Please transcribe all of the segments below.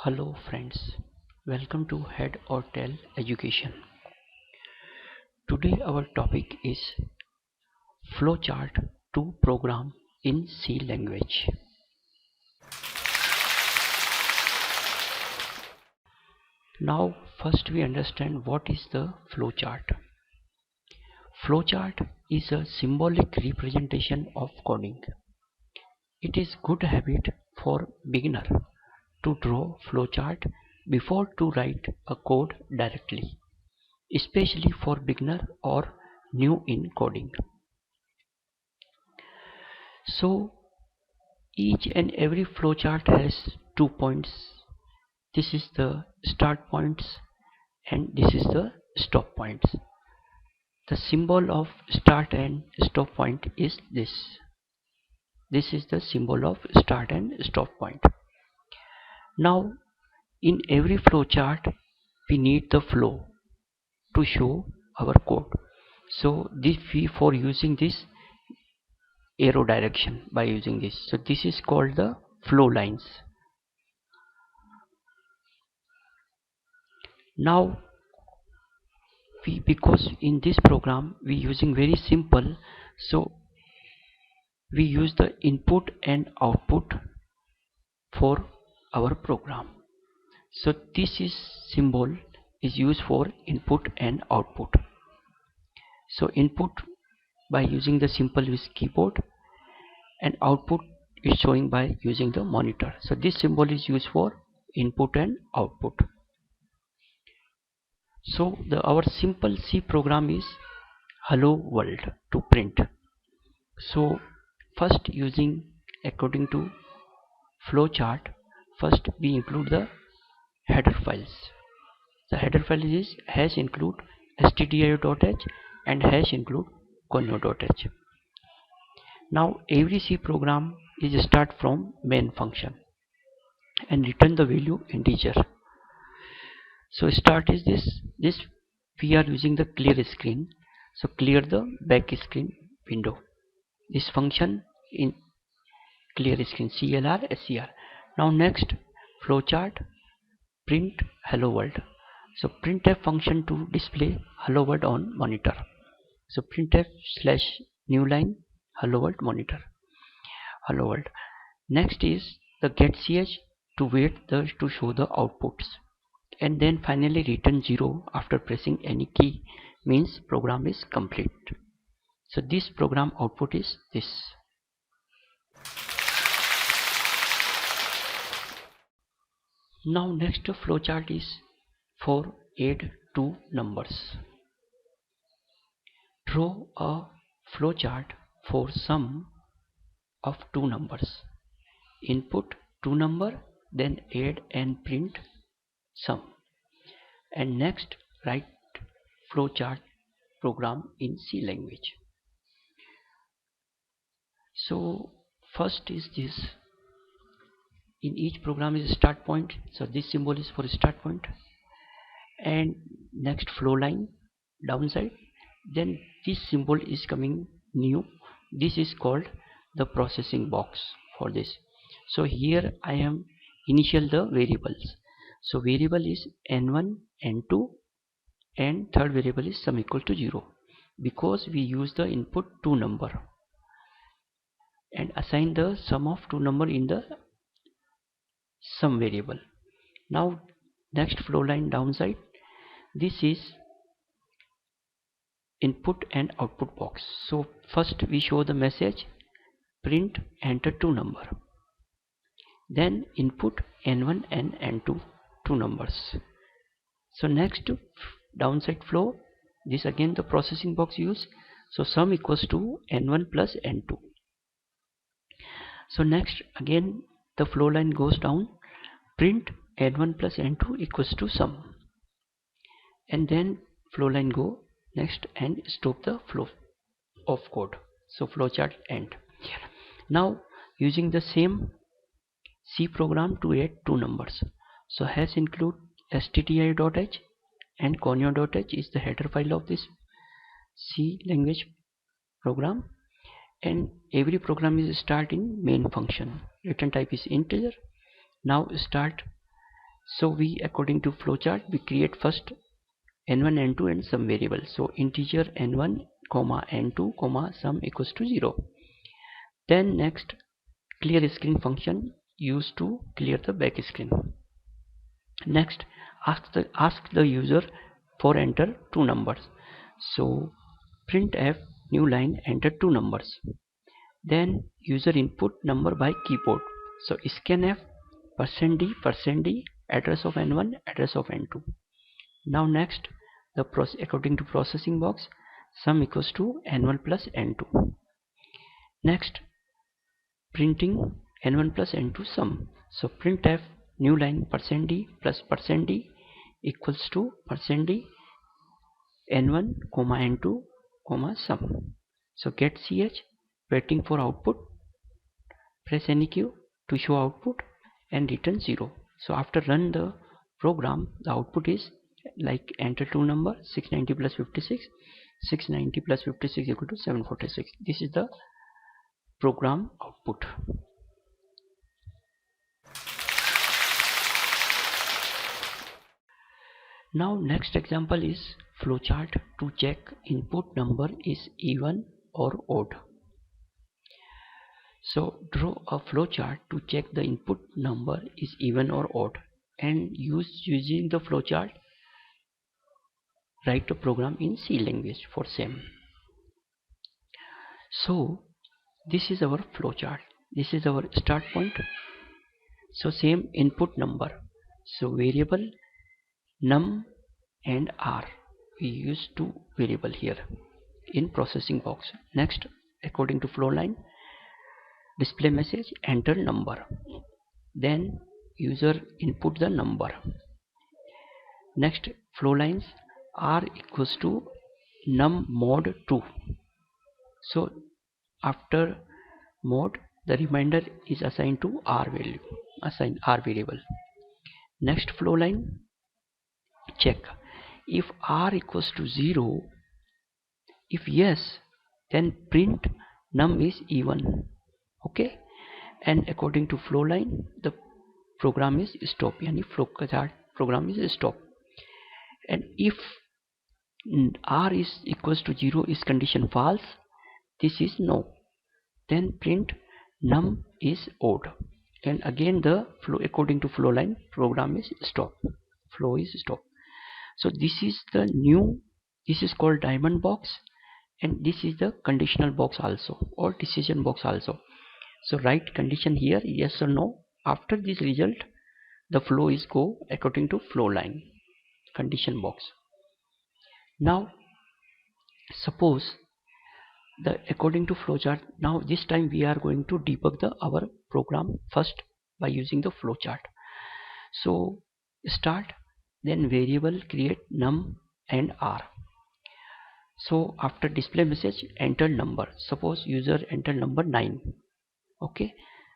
Hello friends, welcome to Head or Tail Education. Today our topic is Flowchart to program in C language. Now first we understand what is the flowchart. Flowchart is a symbolic representation of coding. It is good habit for beginner to draw flowchart before to write a code directly, especially for beginner or new in coding. So each and every flowchart has 2 points. This is the start points and this is the stop points. The symbol of start and stop point is this. This is the symbol of start and stop point. Now in every flowchart we need the flow to show our code. So this we for using this arrow direction by using this. So this is called the flow lines. Now because in this program we using very simple, so we use the input and output for our program. So this is symbol is used for input and output. So input by using the simple with keyboard and output is showing by using the monitor. So this symbol is used for input and output. So our simple C program is hello world to print. So first using according to flowchart, first we include the header files. The header file is hash include stdio.h and hash include conio.h. Now every C program is start from main function and return the value integer. So start is this we are using the clear screen. So clear the back screen window. This function in clear screen CLR SCR. Now next flowchart print hello world. So printf function to display hello world on monitor. So printf slash new line hello world monitor hello world. Next is the get ch to wait to show the outputs, and then finally return 0 after pressing any key means program is complete. So this program output is this. Now next flowchart is for add two numbers. Draw a flowchart for sum of two numbers. Input two number, then add and print sum. And next write flowchart program in C language. So first is this. In each program is a start point, so this symbol is for start point, and next flow line downside, then this symbol is coming new. This is called the processing box for this. So here I am initial the variables. So variable is n1 n2 and third variable is sum equal to 0 because we use the input two number and assign the sum of two number in the sum variable. Now next flow line downside, this is input and output box. So first we show the message print enter two number, then input n1 and n2 two numbers. So next downside flow, this again the processing box use, so sum equals to n1 plus n2. So next again the flow line goes down, print n1 plus n2 equals to sum, and then flow line go next and stop the flow of code. So flowchart end. Now using the same C program to add two numbers. So hash include stdio.h and conio.h is the header file of this C language program, and every program is start in main function. Return type is integer. Now start So we, according to flowchart, we create first n1 n2 and some variable. So integer n1 comma n2 comma sum equals to 0. Then next, clear screen function used to clear the back screen. Next, ask the user for enter two numbers. So printf new line enter two numbers. Then user input number by keyboard. So scanf %d address of n1 address of n2. Now next, the according to processing box, sum equals to n1 plus n2. Next, printing n1 plus n2 sum. So printf new line %d plus %d equals to %d n1 comma n2 comma sum. So get ch, waiting for output, press any key to show output and return 0. So after run the program, the output is like enter two number 690 plus 56, 690 plus 56 equal to 746. This is the program output. Now next example is flowchart to check input number is even or odd. So draw a flowchart to check the input number is even or odd, and using the flowchart, write a program in C language for same. So this is our flowchart. This is our start point. So same input number. So variable num and r, we use two variable here in processing box. Next, according to flow line, display message enter number. Then user input the number. Next, flow lines r equals to num mod 2. So after mod, the remainder is assigned to r value, assign r variable. Next flow line, check if r equals to 0. If yes, then print num is even. Okay, and according to flow line, the program is stop. Yani flowchart program is stop. And if r is equals to 0 is condition false, this is no. Then print num is odd. And again the flow, according to flow line, program is stop. Flow is stop. So this is the new. This is called diamond box, and this is the conditional box also, or decision box also. So write condition here, yes or no. After this result, the flow is go according to flow line, condition box. Now suppose the according to flowchart. Now this time we are going to debug our program first by using the flowchart. So start, then variable create num and r. So after display message enter number. Suppose user enter number 9. Okay,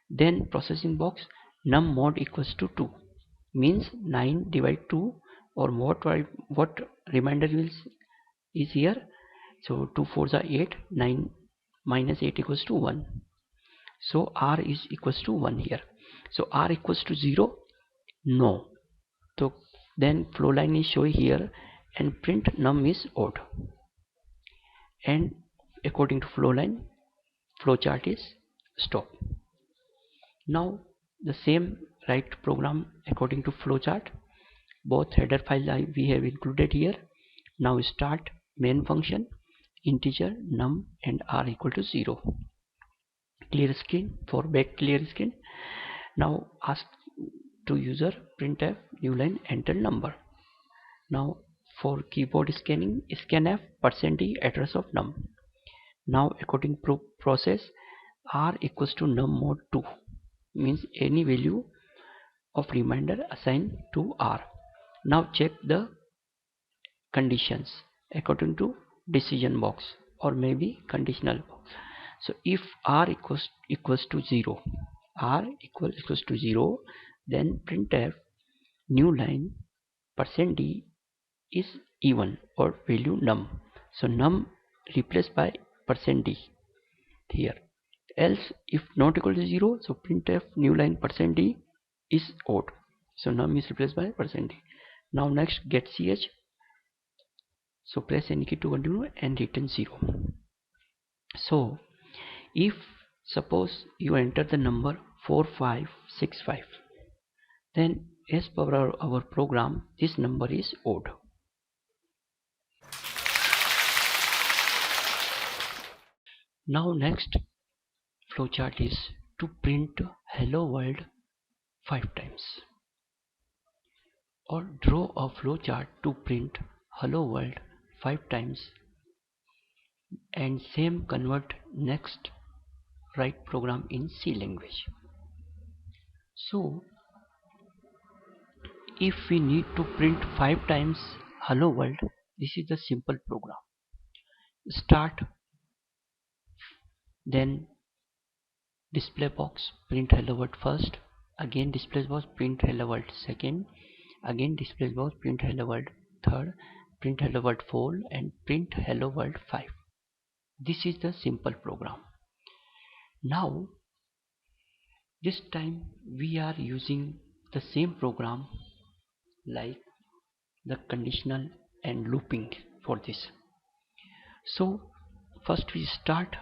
then processing box num mod equals to 2, means 9 divide 2, or what remainder is here. So 2 4s are 8, 9 minus 8 equals to 1. So r is equals to 1 here. So r equals to 0, no. So then flow line is showing here, and print num is odd. And according to flow line, flowchart is stop. Now the same write program according to flowchart. Both header file we have included here. Now start main function, integer num and r equal to 0. Clear screen for back clear screen. Now ask to user printf new line enter number. Now for keyboard scanning, scanf %d address of num. Now according process, r equals to num mod 2, means any value of remainder assigned to r. Now check the conditions according to decision box, or maybe conditional box. So if r equals to 0, r equals to 0, then printf new line %d is even or value num. So num replaced by %d here. Else if not equal to 0, so printf new line %d is odd. So num is replaced by %. Now next get ch. So press any key to continue and return 0. So if suppose you enter the number 4565, then as per our program this number is odd. Now next flowchart is to print hello world 5 times, or draw a flowchart to print hello world 5 times and same convert next write program in C language. So if we need to print 5 times hello world, this is the simple program. Start, then display box print hello world first, again display box print hello world second, again display box print hello world third, print hello world 4 and print hello world 5. This is the simple program. Now this time we are using the same program like the conditional and looping for this. So first we start,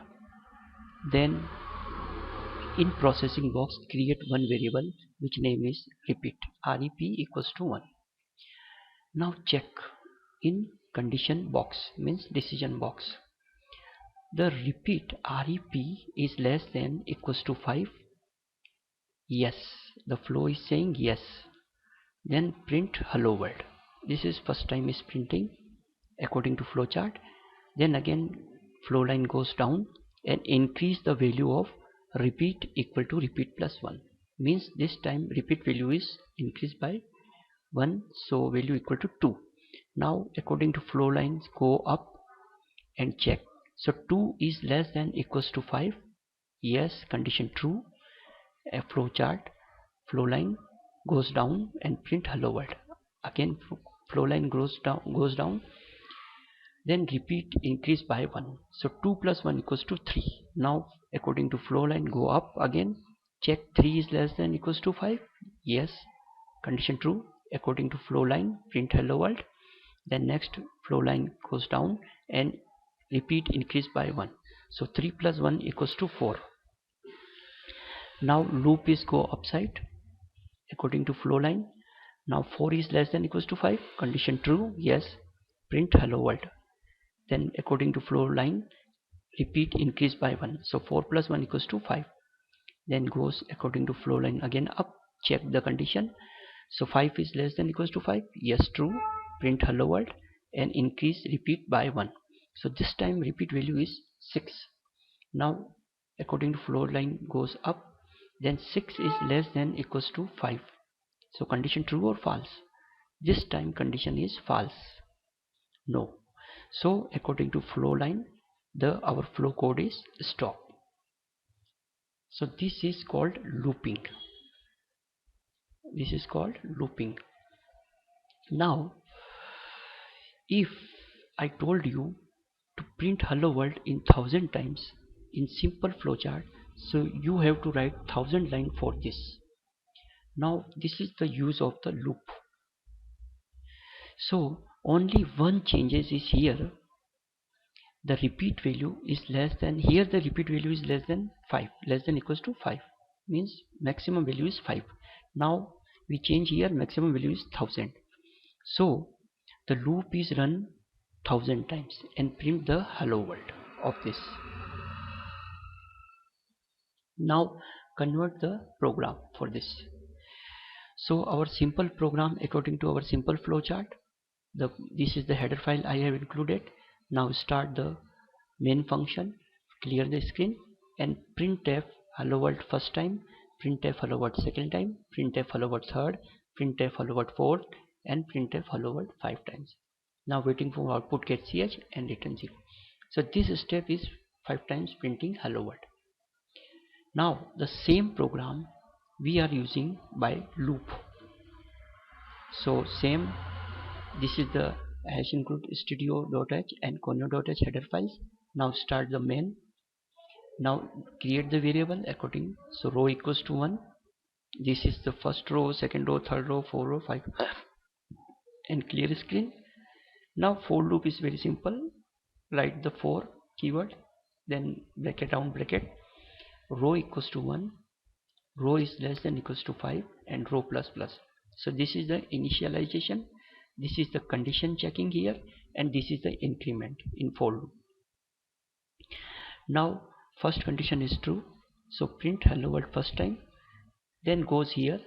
then in processing box create one variable which name is repeat, rep equals to 1. Now check in condition box, means decision box, the repeat rep is less than equals to 5. Yes, the flow is saying yes. Then print hello world. This is first time is printing according to flowchart. Then again flow line goes down and increase the value of repeat equal to repeat plus 1. Means this time repeat value is increased by 1, so value equal to 2. Now according to flow lines go up and check. So 2 is less than equals to 5. Yes, condition true. A flowchart flow line goes down and print hello world. Again flow line goes down, then repeat increase by 1. So 2 plus 1 equals to 3. Now according to flow line go up again, check 3 is less than equals to 5. Yes, condition true. According to flow line print hello world. Then next flow line goes down and repeat increase by 1. So 3 plus 1 equals to 4. Now loop is go upside according to flow line. Now 4 is less than equals to 5. Condition true. Yes, print hello world. Then according to flow line repeat increase by 1. So 4 plus 1 equals to 5. Then goes according to flow line again up, check the condition. So 5 is less than equals to 5. Yes, true. Print hello world and increase repeat by 1. So this time repeat value is 6. Now according to flow line goes up, then 6 is less than equals to 5. So condition true or false? This time condition is false. No. So according to flow line, our flow code is stop. So this is called looping. This is called looping. Now if I told you to print hello world in 1000 times in simple flowchart, so you have to write 1000 line for this. Now this is the use of the loop. So only one changes is here, the repeat value is less than, here the repeat value is less than 5, less than equals to 5, means maximum value is 5. Now we change here, maximum value is 1000. So the loop is run 1000 times and print the hello world of this. Now convert the program for this. So our simple program according to our simple flowchart, this is the header file I have included. Now start the main function, clear the screen and printf hello world first time, printf hello world second time, printf hello world third, printf hello world fourth and printf hello world 5 times. Now waiting for output get ch and return 0. So this step is 5 times printing hello world. Now the same program we are using by loop. So same, this is the hash include studio.h and conio.h header files. Now start the main. Now create the variable according, so row equals to 1, This is the first row, second row, third row, fourth row, 5, and clear screen. Now for loop is very simple. Write the for keyword, then bracket down bracket, row equals to 1, row is less than equals to 5, and row plus plus. So this is the initialization, this is the condition checking here, and this is the increment in for loop. Now first condition is true, so print hello world first time, then goes here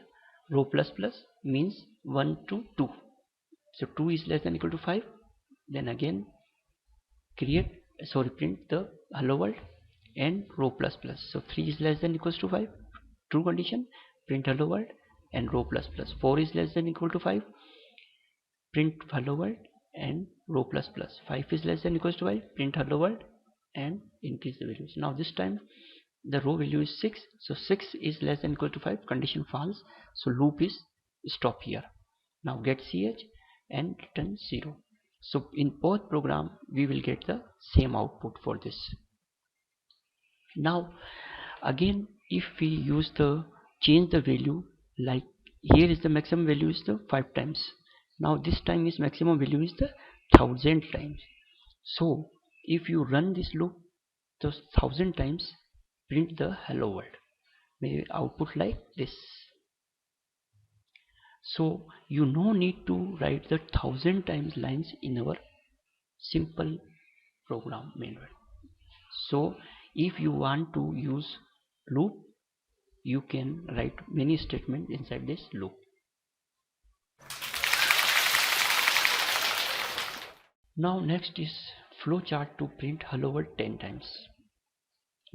row plus plus means 1 to 2. So 2 is less than equal to 5, then again print the hello world and row plus plus. So 3 is less than equals to 5, true condition, print hello world and row plus plus. 4 is less than equal to 5, print hello world and row plus plus. 5 is less than equals to 5, print hello world and increase the values. Now this time the row value is 6, so 6 is less than equal to 5, condition false, so loop is stop here. Now get ch and return 0. So in both program we will get the same output for this. Now again if we use the change the value, like here is the maximum value is the 5 times, now this time is maximum value is the 1000 times. So if you run this loop the 1000 times, print the hello world, maybe output like this. So you no need to write the 1000 times lines in our simple program manual. So if you want to use loop, you can write many statements inside this loop. Now next is flowchart to print hello world 10 times.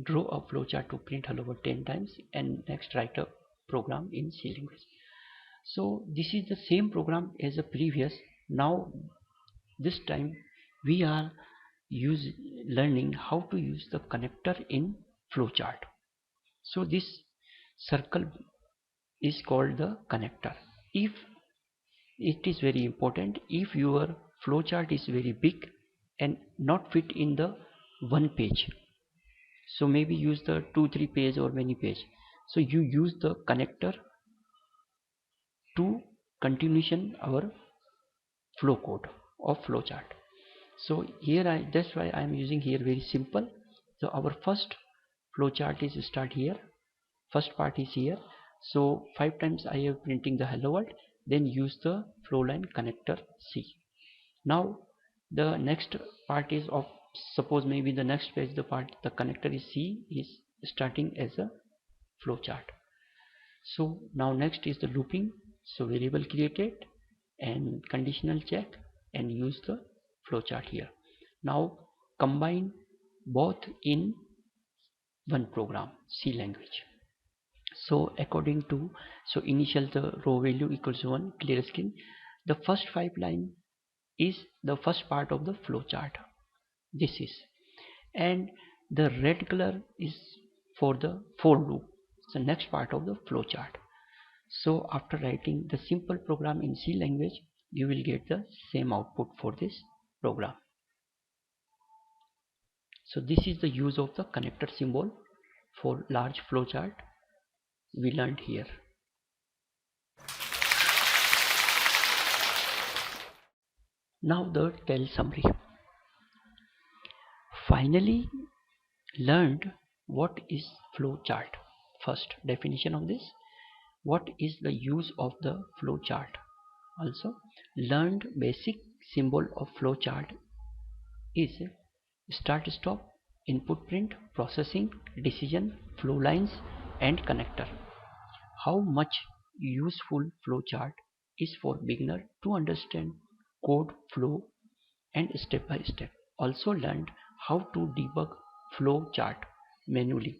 Draw a flowchart to print hello world 10 times and next write a program in C language. So this is the same program as the previous. Now this time we are learning how to use the connector in flowchart. So this circle is called the connector. If it is very important, if your flowchart is very big and not fit in the one page, so maybe use the 2-3 page or many page, so you use the connector to continuation our flow code of flowchart. So here that's why I am using here very simple. So our first flowchart is start here, first part is here, so 5 times I am printing the hello world, then use the flow line connector C. Now the next part is of, suppose maybe the next page the part the connector is C is starting as a flowchart. So now next is the looping, so variable created and conditional check and use the flowchart here. Now combine both in one program, C language. So according to, so initial the row value equals 1, clear screen. The first 5 line is the first part of the flowchart. This is, and the red color is for the for loop, the next part of the flowchart. So after writing the simple program in C language, you will get the same output for this program. So this is the use of the connector symbol for large flowchart we learned here. Now the tell summary. Finally learned what is flowchart. First definition of this, what is the use of the flowchart. Also learned basic symbol of flowchart is start stop, input print, processing, decision, flow lines and connector. How much useful flowchart is for beginner to understand code flow and step by step. Also learned how to debug flowchart manually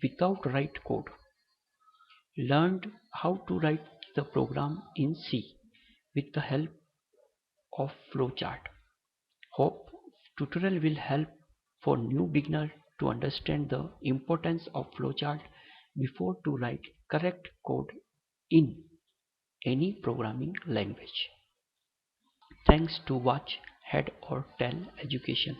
without write code. Learned how to write the program in C with the help of flowchart. Hope tutorial will help for new beginner to understand the importance of flowchart before to write correct code in any programming language. Thanks to watch Head or Tail Education.